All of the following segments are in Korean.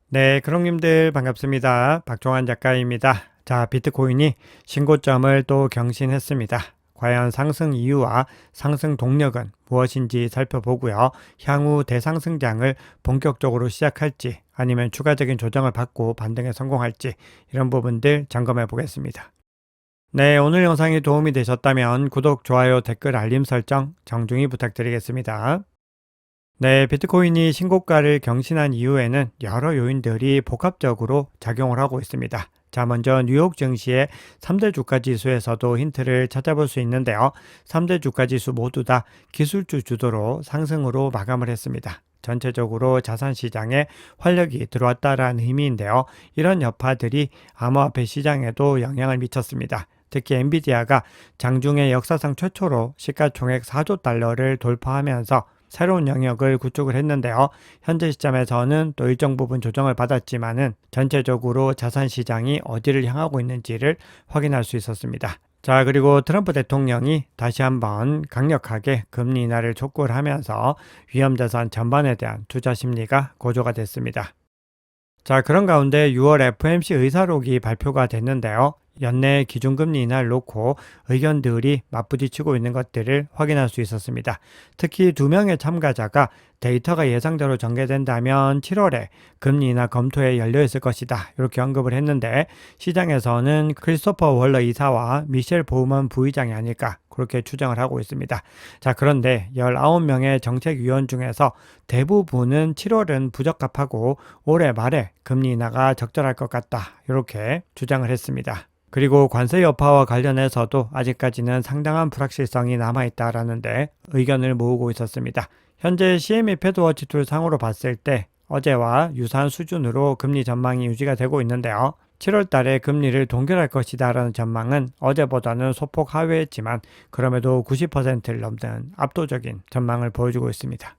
네, 크롱님들 반갑습니다. 박종환 작가입니다. 자, 비트코인이 신고점을 또 경신했습니다. 과연 상승 이유와 상승 동력은 무엇인지 살펴보고요. 향후 대상승장을 본격적으로 시작할지 아니면 추가적인 조정을 받고 반등에 성공할지 이런 부분들 점검해 보겠습니다. 네, 오늘 영상이 도움이 되셨다면 구독, 좋아요, 댓글, 알림 설정 정중히 부탁드리겠습니다. 네, 비트코인이 신고가를 경신한 이후에는 여러 요인들이 복합적으로 작용을 하고 있습니다. 자, 먼저 뉴욕 증시의 3대 주가 지수에서도 힌트를 찾아볼 수 있는데요. 3대 주가 지수 모두 다 기술주 주도로 상승으로 마감을 했습니다. 전체적으로 자산 시장에 활력이 들어왔다라는 의미인데요. 이런 여파들이 암호화폐 시장에도 영향을 미쳤습니다. 특히 엔비디아가 장중에 역사상 최초로 시가총액 4조 달러를 돌파하면서 새로운 영역을 구축을 했는데요. 현재 시점에서는 또 일정 부분 조정을 받았지만은 전체적으로 자산 시장이 어디를 향하고 있는지를 확인할 수 있었습니다. 자, 그리고 트럼프 대통령이 다시 한번 강력하게 금리 인하를 촉구를 하면서 위험자산 전반에 대한 투자 심리가 고조가 됐습니다. 자, 그런 가운데 6월 FOMC 의사록이 발표가 됐는데요. 연내 기준금리 인하를 놓고 의견들이 맞부딪히고 있는 것들을 확인할 수 있었습니다. 특히 2명의 참가자가 데이터가 예상대로 전개된다면 7월에 금리 인하 검토에 열려 있을 것이다. 이렇게 언급을 했는데 시장에서는 크리스토퍼 월러 이사와 미셸 보우먼 부의장이 아닐까 그렇게 추정을 하고 있습니다. 자, 그런데 19명의 정책위원 중에서 대부분은 7월은 부적합하고 올해 말에 금리 인하가 적절할 것 같다. 이렇게 주장을 했습니다. 그리고 관세 여파와 관련해서도 아직까지는 상당한 불확실성이 남아있다라는데 의견을 모으고 있었습니다. 현재 CME 패드워치 툴 상으로 봤을 때 어제와 유사한 수준으로 금리 전망이 유지가 되고 있는데요. 7월 달에 금리를 동결할 것이다 라는 전망은 어제보다는 소폭 하회했지만 그럼에도 90%를 넘는 압도적인 전망을 보여주고 있습니다.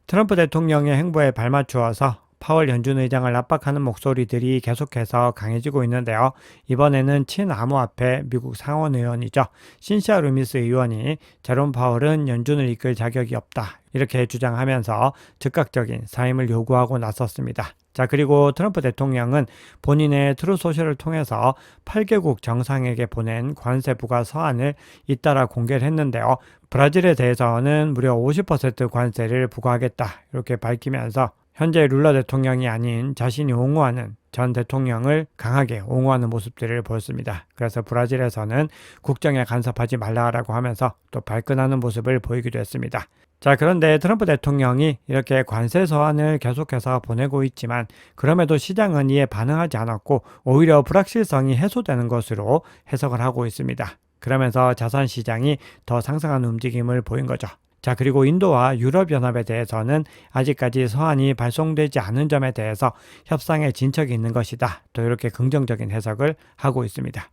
트럼프 대통령의 행보에 발맞추어서 파월 연준 의장을 압박하는 목소리들이 계속해서 강해지고 있는데요. 이번에는 친암호화폐 미국 상원 의원이죠. 신시아 루미스 의원이 제롬 파월은 연준을 이끌 자격이 없다. 이렇게 주장하면서 즉각적인 사임을 요구하고 나섰습니다. 자, 그리고 트럼프 대통령은 본인의 트루소셜을 통해서 8개국 정상에게 보낸 관세 부과 서한을 잇따라 공개를 했는데요. 브라질에 대해서는 무려 50% 관세를 부과하겠다. 이렇게 밝히면서 현재 룰라 대통령이 아닌 자신이 옹호하는 전 대통령을 강하게 옹호하는 모습들을 보였습니다. 그래서 브라질에서는 국정에 간섭하지 말라라고 하면서 또 발끈하는 모습을 보이기도 했습니다. 자, 그런데 트럼프 대통령이 이렇게 관세 서한을 계속해서 보내고 있지만 그럼에도 시장은 이에 반응하지 않았고 오히려 불확실성이 해소되는 것으로 해석을 하고 있습니다. 그러면서 자산 시장이 더 상승하는 움직임을 보인 거죠. 자, 그리고 인도와 유럽연합에 대해서는 아직까지 서한이 발송되지 않은 점에 대해서 협상에 진척이 있는 것이다. 또 이렇게 긍정적인 해석을 하고 있습니다.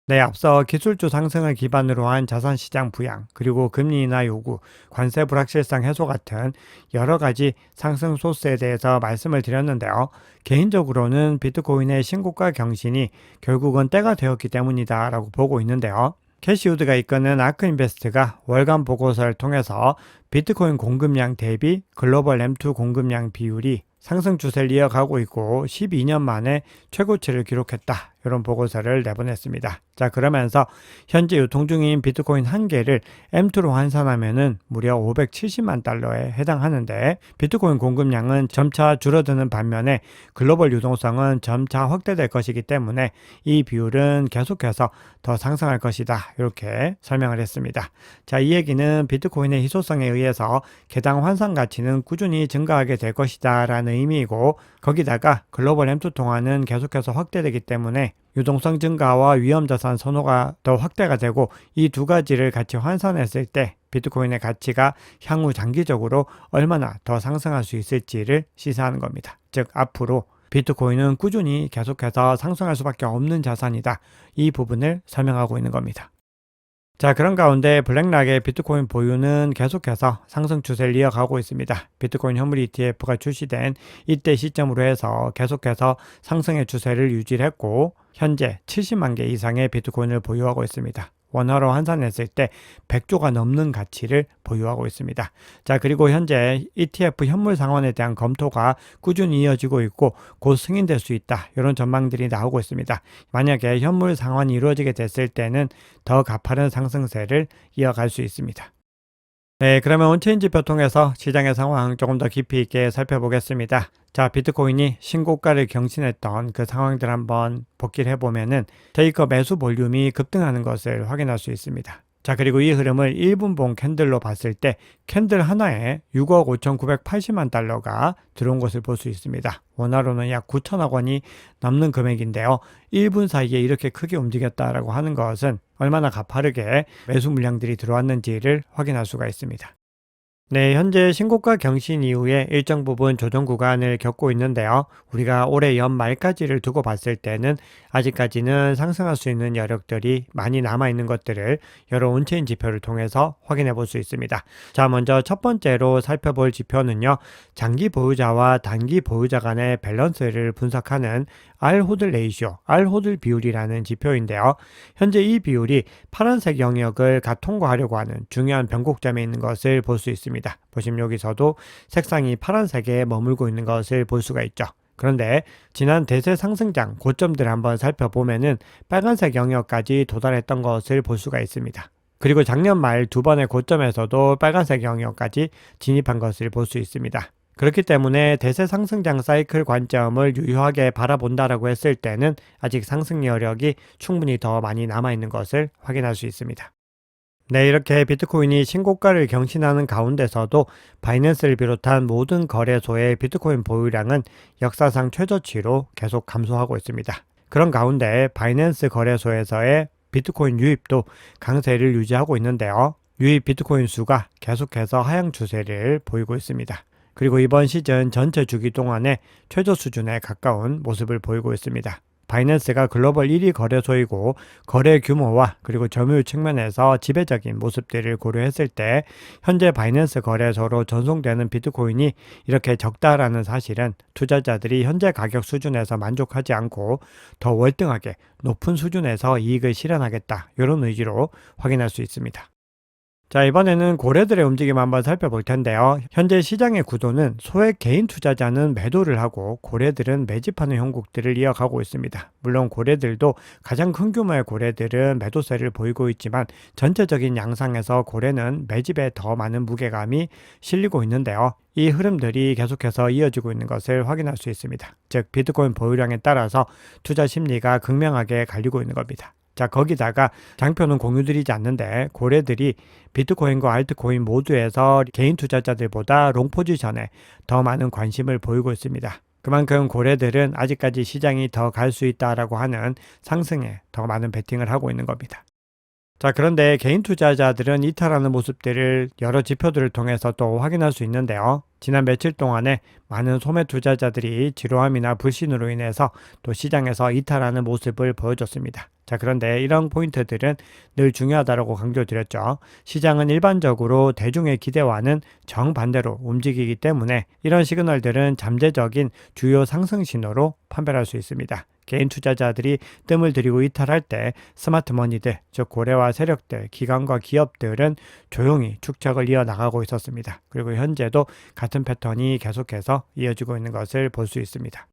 네, 앞서 기술주 상승을 기반으로 한 자산시장 부양, 그리고 금리 인하 요구, 관세 불확실성 해소 같은 여러 가지 상승 소스에 대해서 말씀을 드렸는데요. 개인적으로는 비트코인의 신고가 경신이 결국은 때가 되었기 때문이다 라고 보고 있는데요. 캐시우드가 이끄는 아크인베스트가 월간 보고서를 통해서 비트코인 공급량 대비 글로벌 M2 공급량 비율이 상승 추세를 이어가고 있고 12년 만에 최고치를 기록했다. 이런 보고서를 내보냈습니다. 자, 그러면서 현재 유통 중인 비트코인 한 개를 M2로 환산하면은 무려 570만 달러에 해당하는데 비트코인 공급량은 점차 줄어드는 반면에 글로벌 유동성은 점차 확대될 것이기 때문에 이 비율은 계속해서 더 상승할 것이다. 이렇게 설명을 했습니다. 자, 이 얘기는 비트코인의 희소성에 의해서 개당 환산 가치는 꾸준히 증가하게 될 것이다 라는 의미이고 거기다가 글로벌 M2 통화는 계속해서 확대되기 때문에 유동성 증가와 위험자산 선호가 더 확대가 되고 이 두 가지를 같이 환산했을 때 비트코인의 가치가 향후 장기적으로 얼마나 더 상승할 수 있을지를 시사하는 겁니다. 즉 앞으로 비트코인은 꾸준히 계속해서 상승할 수밖에 없는 자산이다. 이 부분을 설명하고 있는 겁니다. 자, 그런 가운데 블랙락의 비트코인 보유는 계속해서 상승 추세를 이어가고 있습니다. 비트코인 현물 ETF가 출시된 이때 시점으로 해서 계속해서 상승의 추세를 유지했고 현재 70만 개 이상의 비트코인을 보유하고 있습니다. 원화로 환산했을 때 100조가 넘는 가치를 보유하고 있습니다. 자, 그리고 현재 ETF 현물 상환에 대한 검토가 꾸준히 이어지고 있고 곧 승인될 수 있다. 이런 전망들이 나오고 있습니다. 만약에 현물 상환이 이루어지게 됐을 때는 더 가파른 상승세를 이어갈 수 있습니다. 네, 그러면 온체인지표 통해서 시장의 상황 조금 더 깊이 있게 살펴보겠습니다. 자, 비트코인이 신고가를 경신했던 그 상황들 한번 복기를 해보면은 테이커 매수 볼륨이 급등하는 것을 확인할 수 있습니다. 자, 그리고 이 흐름을 1분봉 캔들로 봤을 때 캔들 하나에 6억 5,980만 달러가 들어온 것을 볼 수 있습니다. 원화로는 약 9천억 원이 넘는 금액인데요. 1분 사이에 이렇게 크게 움직였다라고 하는 것은 얼마나 가파르게 매수 물량들이 들어왔는지를 확인할 수가 있습니다. 네, 현재 신고가 경신 이후에 일정 부분 조정 구간을 겪고 있는데요. 우리가 올해 연말까지를 두고 봤을 때는 아직까지는 상승할 수 있는 여력들이 많이 남아있는 것들을 여러 온체인 지표를 통해서 확인해 볼 수 있습니다. 자, 먼저 첫 번째로 살펴볼 지표는요. 장기 보유자와 단기 보유자 간의 밸런스를 분석하는 R-호들 레이쇼, R-호들 비율이라는 지표인데요. 현재 이 비율이 파란색 영역을 갓 통과하려고 하는 중요한 변곡점에 있는 것을 볼 수 있습니다. 보시면 여기서도 색상이 파란색에 머물고 있는 것을 볼 수가 있죠. 그런데 지난 대세 상승장 고점들을 한번 살펴보면은 빨간색 영역까지 도달했던 것을 볼 수가 있습니다. 그리고 작년 말 두 번의 고점에서도 빨간색 영역까지 진입한 것을 볼 수 있습니다. 그렇기 때문에 대세 상승장 사이클 관점을 유효하게 바라본다라고 했을 때는 아직 상승 여력이 충분히 더 많이 남아있는 것을 확인할 수 있습니다. 네, 이렇게 비트코인이 신고가를 경신하는 가운데서도 바이낸스를 비롯한 모든 거래소의 비트코인 보유량은 역사상 최저치로 계속 감소하고 있습니다. 그런 가운데 바이낸스 거래소에서의 비트코인 유입도 강세를 유지하고 있는데요. 유입 비트코인 수가 계속해서 하향 추세를 보이고 있습니다. 그리고 이번 시즌 전체 주기 동안에 최저 수준에 가까운 모습을 보이고 있습니다. 바이낸스가 글로벌 1위 거래소이고 거래 규모와 그리고 점유율 측면에서 지배적인 모습들을 고려했을 때 현재 바이낸스 거래소로 전송되는 비트코인이 이렇게 적다라는 사실은 투자자들이 현재 가격 수준에서 만족하지 않고 더 월등하게 높은 수준에서 이익을 실현하겠다 이런 의지로 확인할 수 있습니다. 자, 이번에는 고래들의 움직임 한번 살펴볼 텐데요. 현재 시장의 구도는 소액 개인 투자자는 매도를 하고 고래들은 매집하는 형국들을 이어가고 있습니다. 물론 고래들도 가장 큰 규모의 고래들은 매도세를 보이고 있지만 전체적인 양상에서 고래는 매집에 더 많은 무게감이 실리고 있는데요. 이 흐름들이 계속해서 이어지고 있는 것을 확인할 수 있습니다. 즉, 비트코인 보유량에 따라서 투자 심리가 극명하게 갈리고 있는 겁니다. 자, 거기다가 장표는 공유드리지 않는데 고래들이 비트코인과 알트코인 모두에서 개인 투자자들보다 롱 포지션에 더 많은 관심을 보이고 있습니다. 그만큼 고래들은 아직까지 시장이 더 갈 수 있다라고 하는 상승에 더 많은 베팅을 하고 있는 겁니다. 자, 그런데 개인 투자자들은 이탈하는 모습들을 여러 지표들을 통해서 또 확인할 수 있는데요. 지난 며칠 동안에 많은 소매 투자자들이 지루함이나 불신으로 인해서 또 시장에서 이탈하는 모습을 보여줬습니다. 자, 그런데 이런 포인트들은 늘 중요하다고 강조드렸죠. 시장은 일반적으로 대중의 기대와는 정반대로 움직이기 때문에 이런 시그널들은 잠재적인 주요 상승 신호로 판별할 수 있습니다. 개인 투자자들이 뜸을 들이고 이탈할 때 스마트 머니들, 즉 고래와 세력들, 기관과 기업들은 조용히 축적을 이어나가고 있었습니다. 그리고 현재도 같은 패턴이 계속해서 이어지고 있는 것을 볼 수 있습니다.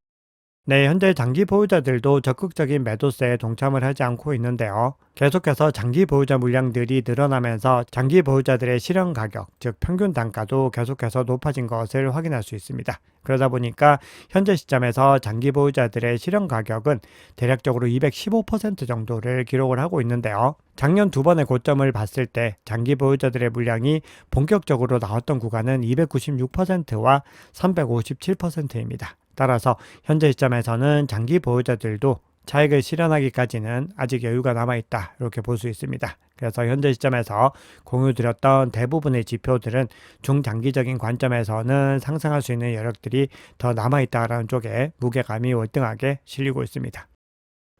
네, 현재 장기 보유자들도 적극적인 매도세에 동참을 하지 않고 있는데요. 계속해서 장기 보유자 물량들이 늘어나면서 장기 보유자들의 실현 가격, 즉 평균 단가도 계속해서 높아진 것을 확인할 수 있습니다. 그러다 보니까 현재 시점에서 장기 보유자들의 실현 가격은 대략적으로 215% 정도를 기록을 하고 있는데요. 작년 두 번의 고점을 봤을 때 장기 보유자들의 물량이 본격적으로 나왔던 구간은 296%와 357%입니다. 따라서 현재 시점에서는 장기 보유자들도 차익을 실현하기까지는 아직 여유가 남아있다 이렇게 볼 수 있습니다. 그래서 현재 시점에서 공유드렸던 대부분의 지표들은 중장기적인 관점에서는 상승할 수 있는 여력들이 더 남아있다라는 쪽에 무게감이 월등하게 실리고 있습니다.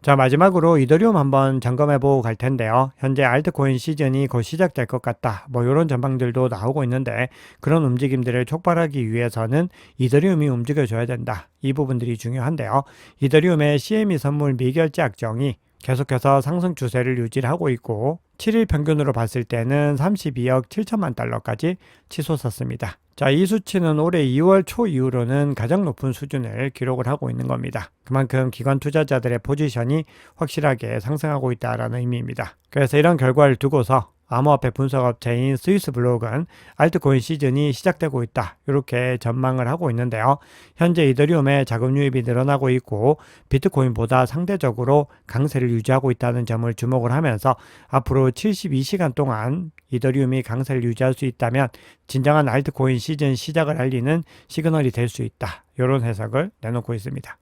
자, 마지막으로 이더리움 한번 점검해 보고 갈 텐데요. 현재 알트코인 시즌이 곧 시작될 것 같다. 이런 전망들도 나오고 있는데 그런 움직임들을 촉발하기 위해서는 이더리움이 움직여줘야 된다. 이 부분들이 중요한데요. 이더리움의 CME 선물 미결제 약정이 계속해서 상승 추세를 유지하고 있고 7일 평균으로 봤을 때는 32억 7천만 달러까지 치솟았습니다. 자, 이 수치는 올해 2월 초 이후로는 가장 높은 수준을 기록을 하고 있는 겁니다. 그만큼 기관 투자자들의 포지션이 확실하게 상승하고 있다는 의미입니다. 그래서 이런 결과를 두고서 암호화폐 분석업체인 스위스블록은 알트코인 시즌이 시작되고 있다, 이렇게 전망을 하고 있는데요. 현재 이더리움의 자금 유입이 늘어나고 있고 비트코인보다 상대적으로 강세를 유지하고 있다는 점을 주목을 하면서 앞으로 72시간 동안 이더리움이 강세를 유지할 수 있다면 진정한 알트코인 시즌 시작을 알리는 시그널이 될 수 있다, 이런 해석을 내놓고 있습니다.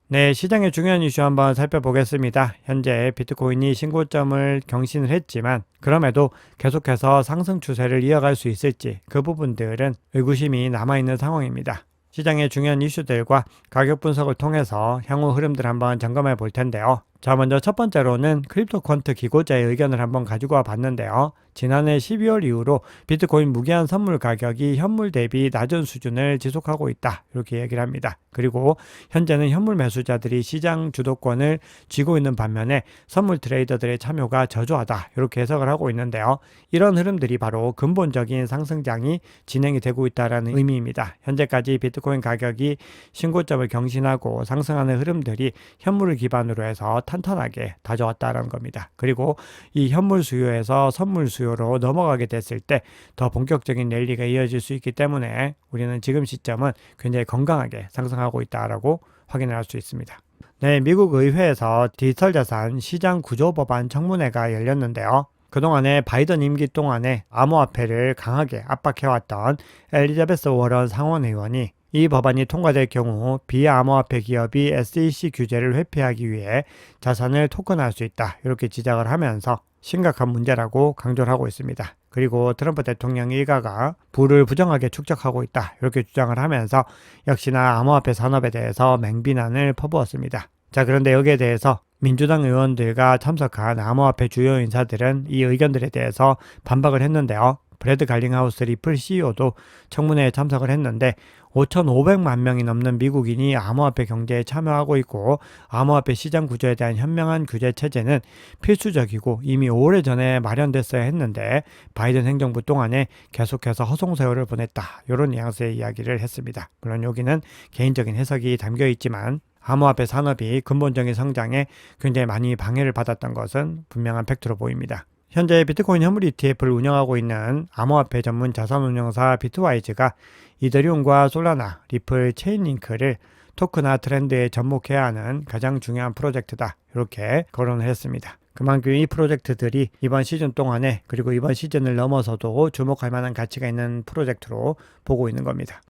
네, 시장의 중요한 이슈 한번 살펴보겠습니다. 현재 비트코인이 신고점을 경신을 했지만 그럼에도 계속해서 상승 추세를 이어갈 수 있을지 그 부분들은 의구심이 남아있는 상황입니다. 시장의 중요한 이슈들과 가격 분석을 통해서 향후 흐름들 한번 점검해 볼 텐데요. 자, 먼저 첫 번째로는 크립토 퀀트 기고자의 의견을 한번 가지고 와 봤는데요. 지난해 12월 이후로 비트코인 무기한 선물 가격이 현물 대비 낮은 수준을 지속하고 있다, 이렇게 얘기를 합니다. 그리고 현재는 현물 매수자들이 시장 주도권을 쥐고 있는 반면에 선물 트레이더들의 참여가 저조하다, 이렇게 해석을 하고 있는데요. 이런 흐름들이 바로 근본적인 상승장이 진행이 되고 있다는 의미입니다. 현재까지 비트코인 가격이 신고점을 경신하고 상승하는 흐름들이 현물을 기반으로 해서 탄탄하게 다져왔다는 겁니다. 그리고 이 현물 수요에서 선물 수요로 넘어가게 됐을 때 더 본격적인 랠리가 이어질 수 있기 때문에 우리는 지금 시점은 굉장히 건강하게 상승하고 있다라고 확인을 할 수 있습니다. 네, 미국 의회에서 디지털 자산 시장 구조 법안 청문회가 열렸는데요. 그동안에 바이든 임기 동안에 암호화폐를 강하게 압박해왔던 엘리자베스 워런 상원의원이 이 법안이 통과될 경우 비암호화폐 기업이 SEC 규제를 회피하기 위해 자산을 토큰화할 수 있다, 이렇게 지적을 하면서 심각한 문제라고 강조를 하고 있습니다. 그리고 트럼프 대통령 일가가 부를 부정하게 축적하고 있다, 이렇게 주장을 하면서 역시나 암호화폐 산업에 대해서 맹비난을 퍼부었습니다. 자, 그런데 여기에 대해서 민주당 의원들과 참석한 암호화폐 주요 인사들은 이 의견들에 대해서 반박을 했는데요. 브래드 갈링하우스 리플 CEO도 청문회에 참석을 했는데 5,500만 명이 넘는 미국인이 암호화폐 경제에 참여하고 있고 암호화폐 시장 구조에 대한 현명한 규제 체제는 필수적이고 이미 오래전에 마련됐어야 했는데 바이든 행정부 동안에 계속해서 허송세월을 보냈다, 이런 뉘앙스의 이야기를 했습니다. 물론 여기는 개인적인 해석이 담겨 있지만 암호화폐 산업이 근본적인 성장에 굉장히 많이 방해를 받았던 것은 분명한 팩트로 보입니다. 현재 비트코인 현물 ETF를 운영하고 있는 암호화폐 전문 자산운용사 비트와이즈가 이더리움과 솔라나, 리플, 체인링크를 토큰화 트렌드에 접목해야 하는 가장 중요한 프로젝트다, 이렇게 거론을 했습니다. 그만큼 이 프로젝트들이 이번 시즌 동안에 그리고 이번 시즌을 넘어서도 주목할 만한 가치가 있는 프로젝트로 보고 있는 겁니다.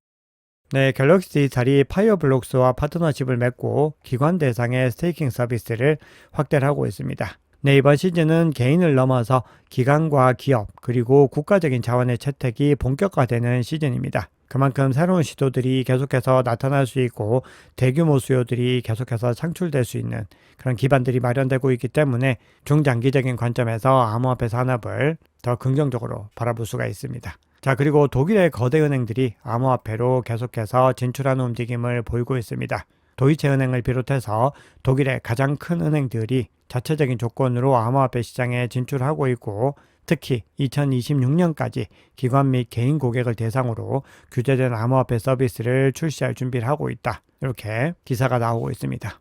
네, 갤럭시 디지털이 파이어블록스와 파트너십을 맺고 기관 대상의 스테이킹 서비스를 확대를 하고 있습니다. 네, 이번 시즌은 개인을 넘어서 기관과 기업 그리고 국가적인 자원의 채택이 본격화되는 시즌입니다. 그만큼 새로운 시도들이 계속해서 나타날 수 있고 대규모 수요들이 계속해서 창출될 수 있는 그런 기반들이 마련되고 있기 때문에 중장기적인 관점에서 암호화폐 산업을 더 긍정적으로 바라볼 수가 있습니다. 자, 그리고 독일의 거대 은행들이 암호화폐로 계속해서 진출하는 움직임을 보이고 있습니다. 도이체은행을 비롯해서 독일의 가장 큰 은행들이 자체적인 조건으로 암호화폐 시장에 진출하고 있고 특히 2026년까지 기관 및 개인 고객을 대상으로 규제된 암호화폐 서비스를 출시할 준비를 하고 있다, 이렇게 기사가 나오고 있습니다.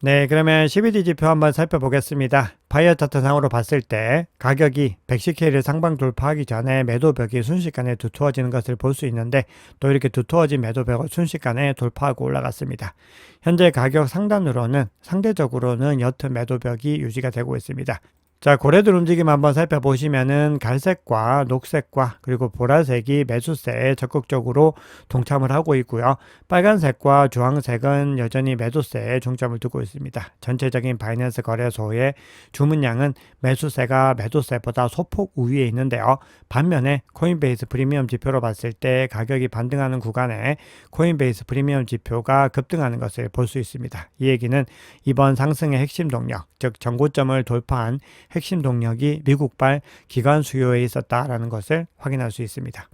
네, 그러면 CBD 지표 한번 살펴보겠습니다. 바이어 차트 상으로 봤을 때 가격이 110K를 상방 돌파하기 전에 매도벽이 순식간에 두터워지는 것을 볼 수 있는데 또 이렇게 두터워진 매도벽을 순식간에 돌파하고 올라갔습니다. 현재 가격 상단으로는 상대적으로는 옅은 매도벽이 유지가 되고 있습니다. 자, 고래들 움직임 한번 살펴보시면은 갈색과 녹색과 그리고 보라색이 매수세에 적극적으로 동참을 하고 있고요. 빨간색과 주황색은 여전히 매도세에 중점을 두고 있습니다. 전체적인 바이낸스 거래소의 주문량은 매수세가 매도세보다 소폭 우위에 있는데요. 반면에 코인베이스 프리미엄 지표로 봤을 때 가격이 반등하는 구간에 코인베이스 프리미엄 지표가 급등하는 것을 볼 수 있습니다. 이 얘기는 이번 상승의 핵심 동력, 즉 전고점을 돌파한 핵심 동력이 미국발 기관 수요에 있었다라는 것을 확인할 수 있습니다.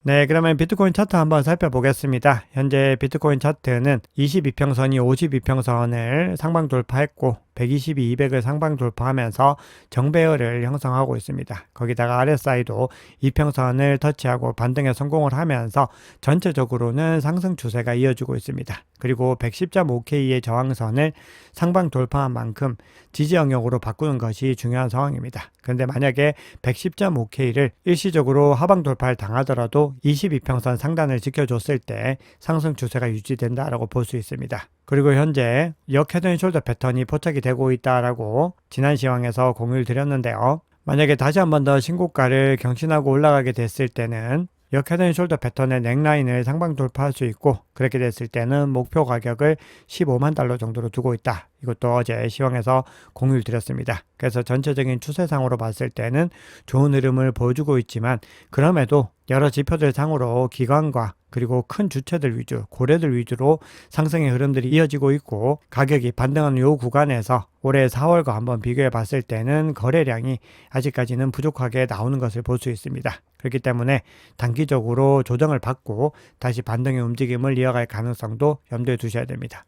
네, 그러면 비트코인 차트 한번 살펴보겠습니다. 현재 비트코인 차트는 22평선이 52평선을 상방 돌파했고 122, 200을 상방 돌파하면서 정배열을 형성하고 있습니다. 거기다가 RSI도 2평선을 터치하고 반등에 성공을 하면서 전체적으로는 상승 추세가 이어지고 있습니다. 그리고 110.5K의 저항선을 상방 돌파한 만큼 지지 영역으로 바꾸는 것이 중요한 상황입니다. 그런데 만약에 110.5K를 일시적으로 하방 돌파를 당하더라도 22평선 상단을 지켜줬을 때 상승 추세가 유지된다라고 볼 수 있습니다. 그리고 현재 역 헤드앤숄더 패턴이 포착이 되고 있다라고 지난 시황에서 공유를 드렸는데요. 만약에 다시 한 번 더 신고가를 경신하고 올라가게 됐을 때는 역 헤드앤숄더 패턴의 넥라인을 상방 돌파할 수 있고, 그렇게 됐을 때는 목표 가격을 15만 달러 정도로 두고 있다. 이것도 어제 시황에서 공유를 드렸습니다. 그래서 전체적인 추세상으로 봤을 때는 좋은 흐름을 보여주고 있지만, 그럼에도 여러 지표들 상으로 기관과 그리고 큰 주체들 위주, 고래들 위주로 상승의 흐름들이 이어지고 있고, 가격이 반등하는 요 구간에서 올해 4월과 한번 비교해 봤을 때는 거래량이 아직까지는 부족하게 나오는 것을 볼 수 있습니다. 그렇기 때문에 단기적으로 조정을 받고 다시 반등의 움직임을 이어갈 가능성도 염두에 두셔야 됩니다.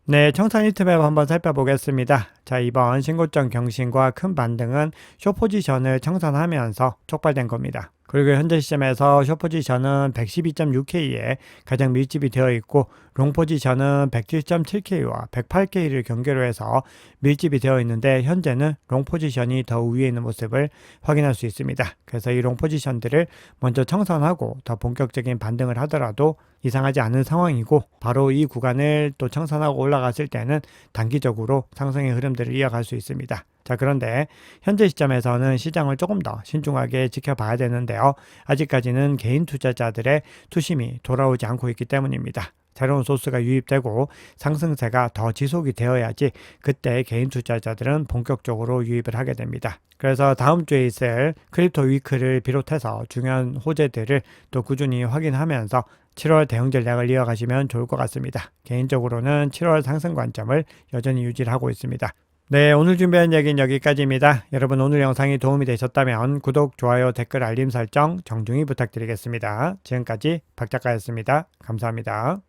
네, 청산 히트맵 한번 살펴보겠습니다. 자, 이번 신고점 경신과 큰 반등은 숏포지션을 청산하면서 촉발된 겁니다. 그리고 현재 시점에서 숏포지션은 112.6K에 가장 밀집이 되어 있고, 롱포지션은 107.7K와 108K를 경계로 해서 밀집이 되어 있는데, 현재는 롱포지션이 더 위에 있는 모습을 확인할 수 있습니다. 그래서 이 롱포지션들을 먼저 청산하고 더 본격적인 반등을 하더라도 이상하지 않은 상황이고, 바로 이 구간을 또 청산하고 올라갔을 때는 단기적으로 상승의 흐름들을 이어갈 수 있습니다. 자, 그런데 현재 시점에서는 시장을 조금 더 신중하게 지켜봐야 되는데요. 아직까지는 개인 투자자들의 투심이 돌아오지 않고 있기 때문입니다. 새로운 소스가 유입되고 상승세가 더 지속이 되어야지 그때 개인 투자자들은 본격적으로 유입을 하게 됩니다. 그래서 다음 주에 있을 크립토 위크를 비롯해서 중요한 호재들을 또 꾸준히 확인하면서 7월 대응 전략을 이어가시면 좋을 것 같습니다. 개인적으로는 7월 상승 관점을 여전히 유지를 하고 있습니다. 네, 오늘 준비한 얘기는 여기까지입니다. 여러분, 오늘 영상이 도움이 되셨다면 구독, 좋아요, 댓글, 알림 설정 정중히 부탁드리겠습니다. 지금까지 박 작가였습니다. 감사합니다.